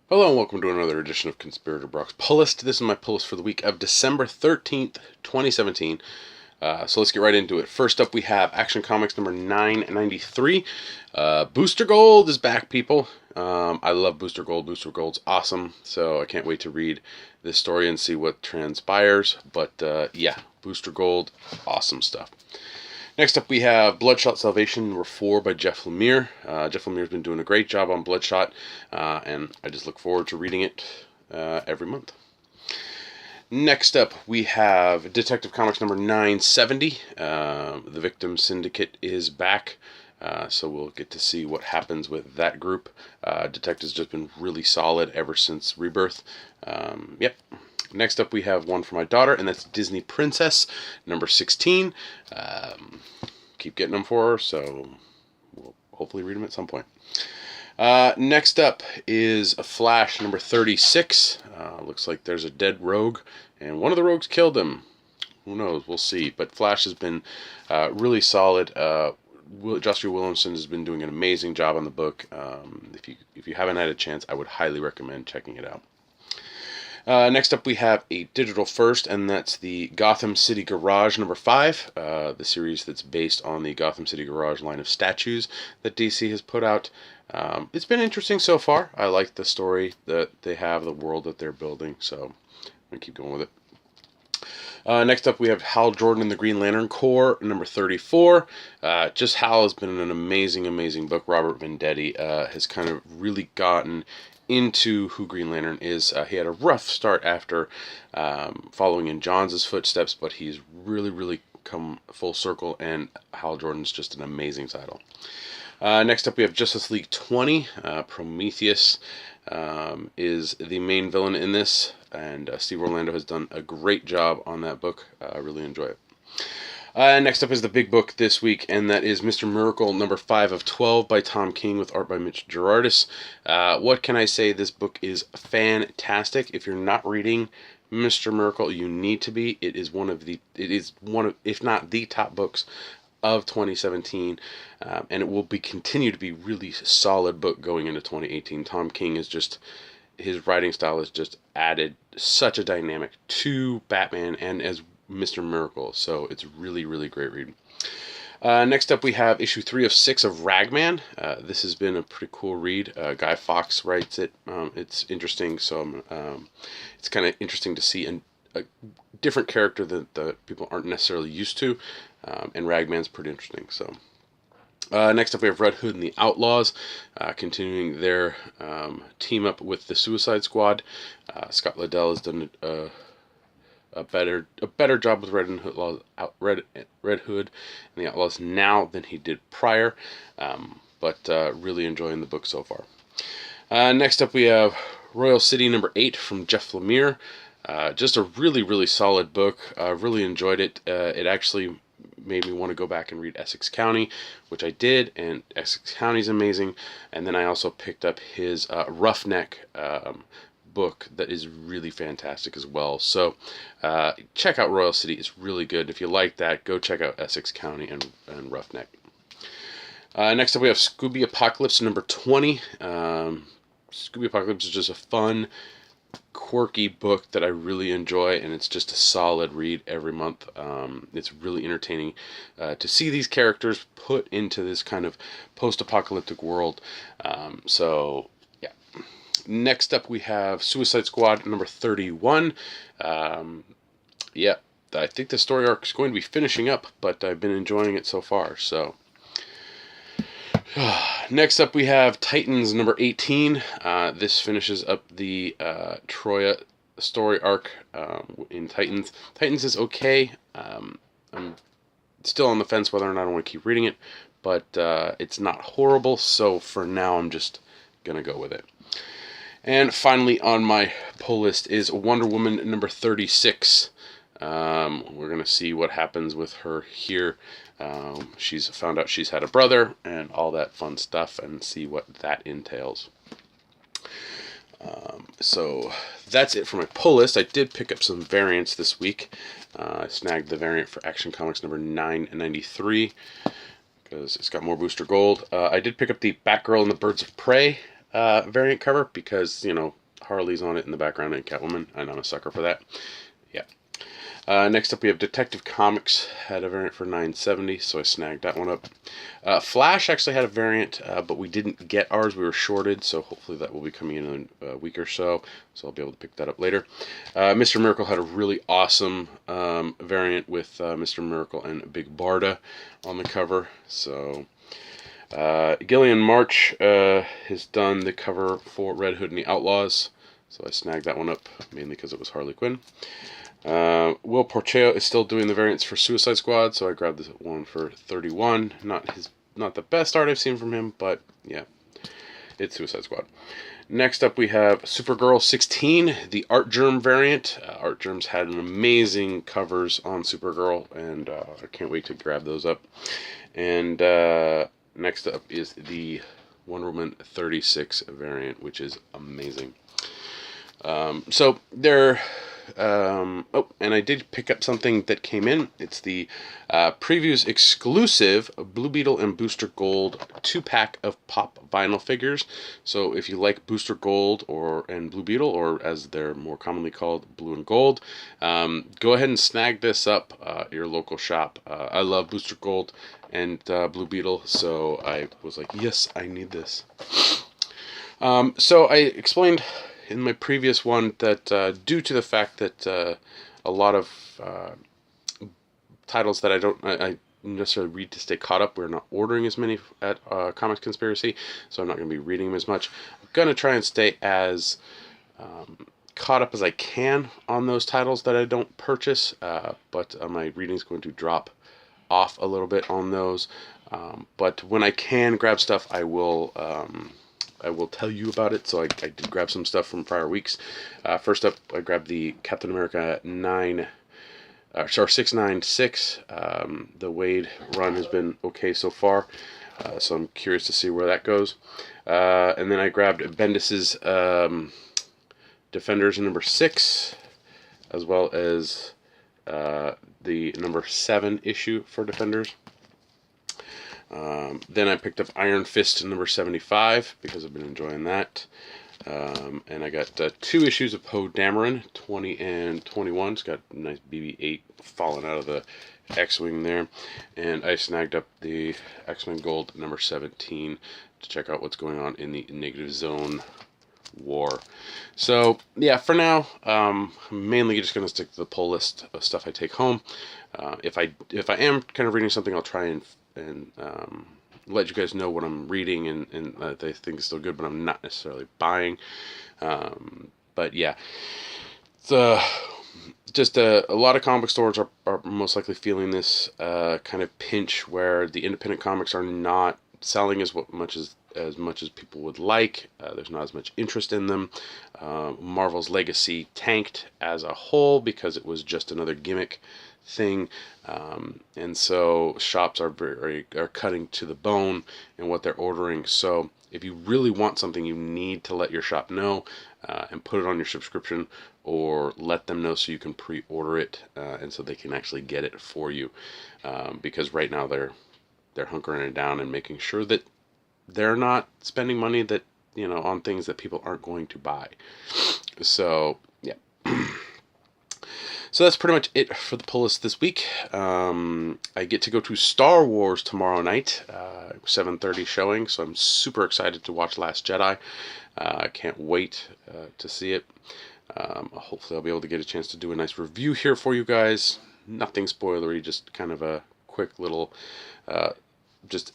Hello and welcome to another edition of Conspirator Brock's Pull List. This is my pull list for the week of December 13th, 2017. So let's get right into it. First up, we have Action Comics number 993. Booster Gold is back, people. I love Booster Gold. Booster Gold's awesome. So I can't wait to read this story and see what transpires. But yeah, Booster Gold, awesome stuff. Next up, we have Bloodshot Salvation number 4 by Jeff Lemire. Jeff Lemire's been doing a great job on Bloodshot, and I just look forward to reading it every month. Next up, we have Detective Comics number 970. The Victim Syndicate is back, so we'll get to see what happens with that group. Detective's just been really solid ever since Rebirth. Yep. Next up, we have one for my daughter, and that's Disney Princess, number 16. Keep getting them for her, so we'll hopefully read them at some point. Next up is a Flash, number 36. Looks like there's a dead rogue, and one of the rogues killed him. Who knows? We'll see. But Flash has been really solid. Joshua Williamson has been doing an amazing job on the book. If you haven't had a chance, I would highly recommend checking it out. Next up, we have a digital first, and that's the Gotham City Garage number 5, the series that's based on the Gotham City Garage line of statues that DC has put out. It's been interesting so far. I like the story that they have, the world that they're building, so I'm going to keep going with it. Next up, we have Hal Jordan and the Green Lantern Corps, number 34. Just Hal has been an amazing, amazing book. Robert Venditti has kind of really gotten into who Green Lantern is. He had a rough start after following in John's footsteps, but he's really, really come full circle, and Hal Jordan's just an amazing title. Next up, we have Justice League 20. Prometheus is the main villain in this, and Steve Orlando has done a great job on that book. I really enjoy it. Next up is the big book this week, and that is Mr. Miracle number 5 of 12 by Tom King with art by Mitch Gerardis. What can I say? This book is fantastic. If you're not reading Mr. Miracle, you need to be. It is one of, if not the top books of 2017, and it will continue to be really solid book going into 2018. Tom King is just, his writing style has just added such a dynamic to Batman and as Mr. Miracle, so it's really, really great read. Next up, we have issue 3 of 6 of Ragman. This has been a pretty cool read. Guy Fawkes writes it. It's interesting, so it's kind of interesting to see a different character that the people aren't necessarily used to, and Ragman's pretty interesting. So next up, we have Red Hood and the Outlaws, continuing their team up with the Suicide Squad. Scott Liddell has done a better job with Red Hood and the Outlaws now than he did prior, but really enjoying the book so far. Next up, we have Royal City number 8 from Jeff Lemire. Just a really, really solid book. Really enjoyed it. It actually made me want to go back and read Essex County, which I did, and Essex County is amazing. And then I also picked up his Roughneck book that is really fantastic as well. So check out Royal City. It's really good. If you like that, go check out Essex County and Roughneck. Next up, we have Scooby Apocalypse number 20. Scooby Apocalypse is just a fun, quirky book that I really enjoy, and it's just a solid read every month. It's really entertaining to see these characters put into this kind of post-apocalyptic world. So yeah. Next up, we have Suicide Squad number 31. Yeah, I think the story arc is going to be finishing up, but I've been enjoying it so far. So next up, we have Titans number 18. This finishes up the Troya story arc in Titans. Titans is okay. I'm still on the fence whether or not I want to keep reading it, but it's not horrible, so for now I'm just going to go with it. And finally on my pull list is Wonder Woman number 36. We're going to see what happens with her here. She's found out she's had a brother and all that fun stuff, and see what that entails. So that's it for my pull list. I did pick up some variants this week. I snagged the variant for Action Comics number 993 because it's got more Booster Gold. I did pick up the Batgirl and the Birds of Prey variant cover because, you know, Harley's on it in the background and Catwoman, and I'm a sucker for that. Yeah. Next up, we have Detective Comics. Had a variant for $9.70, so I snagged that one up. Flash actually had a variant, but we didn't get ours. We were shorted, so hopefully that will be coming in a week or so. So I'll be able to pick that up later. Mr. Miracle had a really awesome variant with Mr. Miracle and Big Barda on the cover. So Gillian March has done the cover for Red Hood and the Outlaws. So I snagged that one up, mainly because it was Harley Quinn. Will Porcheo is still doing the variants for Suicide Squad, so I grabbed this one for $31. Not the best art I've seen from him, but yeah, it's Suicide Squad. Next up, we have Supergirl 16, the Art Germ variant. Art Germs had an amazing covers on Supergirl, and I can't wait to grab those up. And next up is the Wonder Woman 36 variant, which is amazing. So there. Oh, and I did pick up something that came in. It's the previews exclusive Blue Beetle and Booster Gold 2-pack of pop vinyl figures. So if you like Booster Gold and Blue Beetle, or as they're more commonly called, Blue and Gold, go ahead and snag this up at your local shop. I love Booster Gold and Blue Beetle, so I was like, yes, I need this. So I explained in my previous one that due to the fact that a lot of titles that I necessarily read to stay caught up, we're not ordering as many at Comics Conspiracy, so I'm not going to be reading them as much. I'm going to try and stay as caught up as I can on those titles that I don't purchase, but my reading is going to drop off a little bit on those. But when I can grab stuff, I will tell you about it. So I did grab some stuff from prior weeks. First up, I grabbed the Captain America 696. The Wade run has been okay so far, so I'm curious to see where that goes. And then I grabbed Bendis's Defenders number 6, as well as the number 7 issue for Defenders. Then I picked up Iron Fist number 75 because I've been enjoying that. And I got 2 issues of Poe Dameron, 20 and 21. It's got a nice BB-8 falling out of the X-Wing there. And I snagged up the X-Men Gold number 17 to check out what's going on in the Negative Zone war. So yeah, for now, I'm mainly just going to stick to the pull list of stuff I take home. If I am kind of reading something, I'll try and let you guys know what I'm reading and I think it's still good, but I'm not necessarily buying. But yeah, it's just a lot of comic stores are most likely feeling this kind of pinch where the independent comics are not selling as much as people would like. There's not as much interest in them. Marvel's legacy tanked as a whole because it was just another gimmick thing, and so shops are cutting to the bone in what they're ordering. So if you really want something, you need to let your shop know and put it on your subscription, or let them know so you can pre-order it and so they can actually get it for you, because right now they're hunkering it down and making sure that they're not spending money that, you know, on things that people aren't going to buy. So yeah. So that's pretty much it for the pull list this week. I get to go to Star Wars tomorrow night, 7:30 showing, so I'm super excited to watch Last Jedi. I can't wait to see it. Hopefully I'll be able to get a chance to do a nice review here for you guys. Nothing spoilery, just kind of a quick little just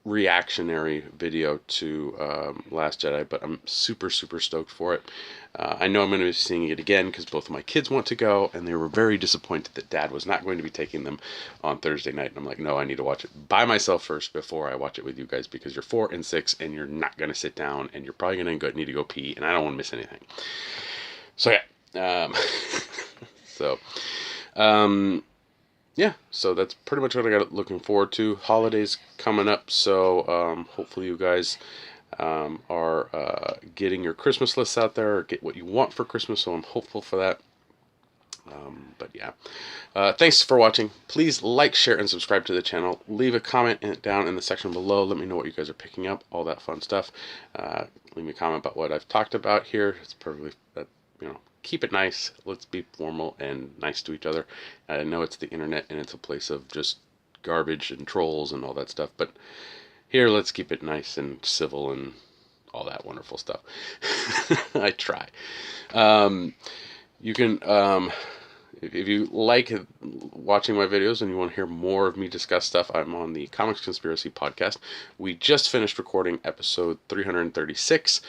reactionary video to Last Jedi, but I'm super stoked for it. I know I'm going to be seeing it again because both of my kids want to go, and they were very disappointed that Dad was not going to be taking them on Thursday night. And I'm like, no, I need to watch it by myself first before I watch it with you guys, because you're 4 and 6 and you're not going to sit down and you're probably going to need to go pee, and I don't want to miss anything. So yeah, yeah, so that's pretty much what I got looking forward to. Holidays coming up, so hopefully you guys are getting your Christmas lists out there, or get what you want for Christmas, so I'm hopeful for that. But yeah, thanks for watching. Please like, share, and subscribe to the channel. Leave a comment down in the section below. Let me know what you guys are picking up, all that fun stuff. Leave me a comment about what I've talked about here. It's perfectly, keep it nice. Let's be formal and nice to each other. I know it's the internet and it's a place of just garbage and trolls and all that stuff, but here let's keep it nice and civil and all that wonderful stuff. I try. You can, if you like watching my videos and you want to hear more of me discuss stuff, I'm on the Comics Conspiracy podcast. We just finished recording episode 336,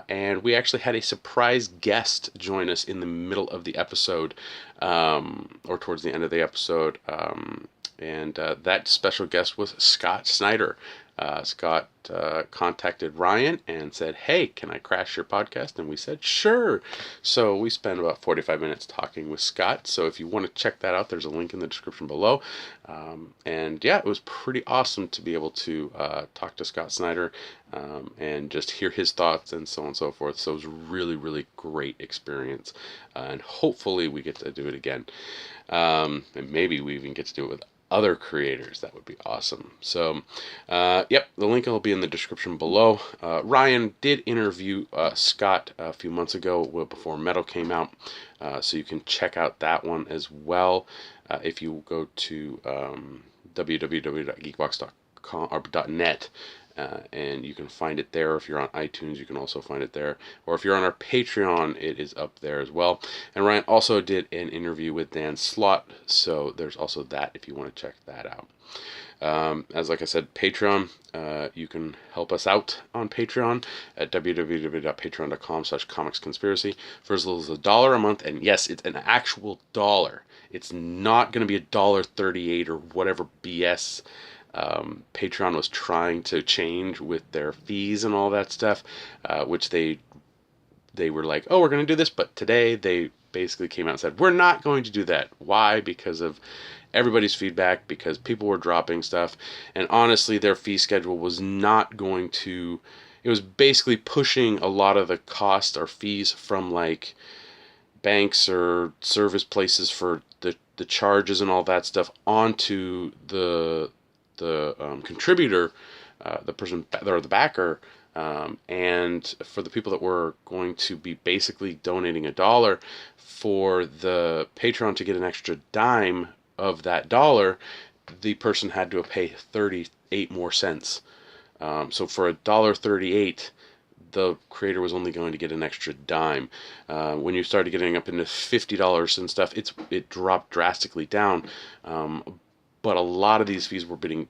and we actually had a surprise guest join us in the middle of the episode, or towards the end of the episode, and that special guest was Scott Snyder. Scott contacted Ryan and said, "Hey, can I crash your podcast?" And we said, "Sure." So we spent about 45 minutes talking with Scott. So if you want to check that out, there's a link in the description below. And yeah, it was pretty awesome to be able to talk to Scott Snyder and just hear his thoughts and so on and so forth. So it was a really, really great experience. And hopefully we get to do it again. And maybe we even get to do it with other creators. That would be awesome. So yep, the link will be in the description below. Ryan did interview Scott a few months ago, before Metal came out, so you can check out that one as well if you go to www.geekbox.com or .net. And you can find it there. If you're on iTunes, you can also find it there. Or if you're on our Patreon, it is up there as well. And Ryan also did an interview with Dan Slott, so there's also that if you want to check that out. As like I said, Patreon, you can help us out on Patreon at www.patreon.com/comicsconspiracy for as little as $1 a month. And yes, it's an actual dollar. It's not going to be $1.38 or whatever BS Patreon was trying to change with their fees and all that stuff, which they were like, oh, we're going to do this, but today they basically came out and said, we're not going to do that. Why? Because of everybody's feedback, because people were dropping stuff, and honestly their fee schedule was not going to, it was basically pushing a lot of the cost or fees from like banks or service places for the charges and all that stuff onto the contributor, the person or the backer, and for the people that were going to be basically donating $1, for the Patreon to get an extra dime of that dollar, the person had to pay 38 more cents. So for $1.38, the creator was only going to get an extra dime. When you started getting up into $50 and stuff, it dropped drastically down. But a lot of these fees were getting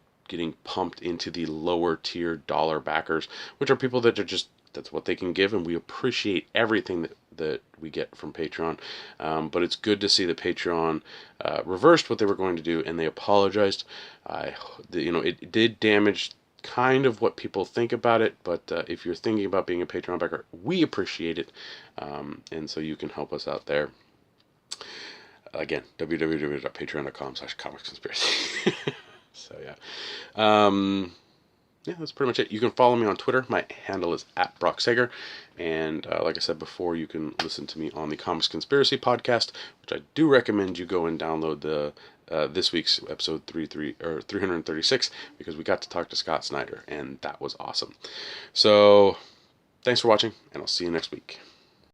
pumped into the lower tier dollar backers, which are people that are just, that's what they can give, and we appreciate everything that we get from Patreon. But it's good to see that Patreon reversed what they were going to do, and they apologized. It did damage kind of what people think about it, but if you're thinking about being a Patreon backer, we appreciate it, and so you can help us out there. Again, www.patreon.com/comicsconspiracy. So yeah, that's pretty much it. You can follow me on Twitter. My handle is @BrockSager, and like I said before, you can listen to me on the Comics Conspiracy podcast, which I do recommend you go and download the this week's episode 336, because we got to talk to Scott Snyder, and that was awesome. So thanks for watching, and I'll see you next week.